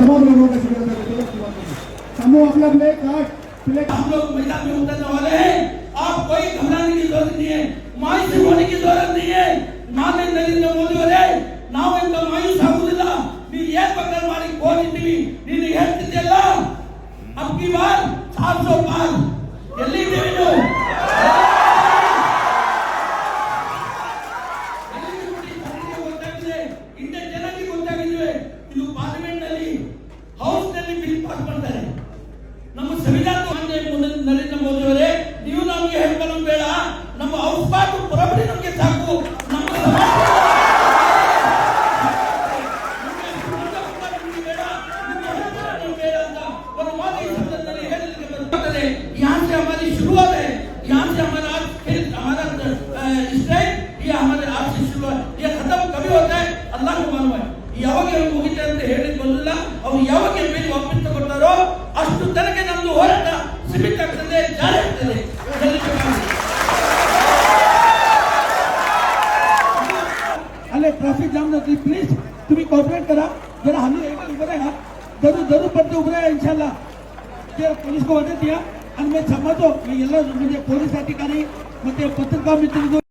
तमाम लोगों का शुक्रिया अदा करते हुए समूह अपने अपने कार्ड हम लोग मैदान में उतरने वाले हैं। आप कोई घबराने की जरूरत नहीं है, मायूस होने की जरूरत नहीं है। माननीय नरेंद्र मोदी ಅವರೇ, ನಾವು ಇಂತ ಮಾಯೂಸ್ ಆಗುವುದಿಲ್ಲ। ನೀವು ಏನ್ ಬೇಕಾದ್ರೂ ಮಾಡಿ ಕೋರಿದ್ದೀವಿ, ನೀನು ಹೇಳ್ತಿದ್ದೆಲ್ಲ ಅಬ್ಕಿ ಬಾರ್ 400 ಪಾರ್ ಎಲ್ಲಿದ್ದೀವಿ ನೀವು? ಇಂಥ ಜನರಿಗೆ ಗೊತ್ತಾಗಿದ್ವಿ, ಇದು ಪಾರ್ಲಿಮೆಂಟ್ ನಲ್ಲಿ ಹೌಸ್ ನಲ್ಲಿ ಬಿಲ್ ಪಾಸ್ ಮಾಡ್ತಾರೆ। ನಮ್ಮ ಸಂವಿಧಾನ ನರೇಂದ್ರ ಮೋದಿ ಅವರೇ, ನೀವು ನಮಗೆ ಹೇಳ್ಕೊಳ್ಳೋ ಬೇಡ, ನಮ್ಮ ಹೌಸ್ ಪಾಸ್ ಪುರಬಡಿ ನಮಗೆ ಸಾಕು। ನಮ್ಮ यहाँ से हमारी शुरुआत है, यहाँ से हमारा हमारा स्ट्राइक, ये हमारे आज से शुरुआत, ये खत्म कभी होता है अल्लाह को मालूम है। ಯಾವಾಗ ಮುಗಿತೆ ಅಂತ ಹೇಳಿ ಬಂದಿಲ್ಲ, ಅವ್ರು ಯಾವಾಗ ಮೇಲೆ ವಾಪಸ್ ತಗೊಳ್ತಾರೋ ಅಷ್ಟು ತನಕ ನಮ್ದು ಹೋರಾಟ ಸೀಮಿತ ಆಗ್ತದೆ, ಜಾರಿ ಆಗ್ತದೆ। अरे ट्रॅफिक जाम नव्हती, प्लीज तुम्ही कॉर्पोरेट करा जरा, हल्ली उभं आहे ना, जरूर पडते उभं आहे इन्शाल्लाह। ते पोलीस को वजह दिया आणि मी समजतो मी याला म्हणजे पोलीस अधिकारी मग ते पत्रकार मित्र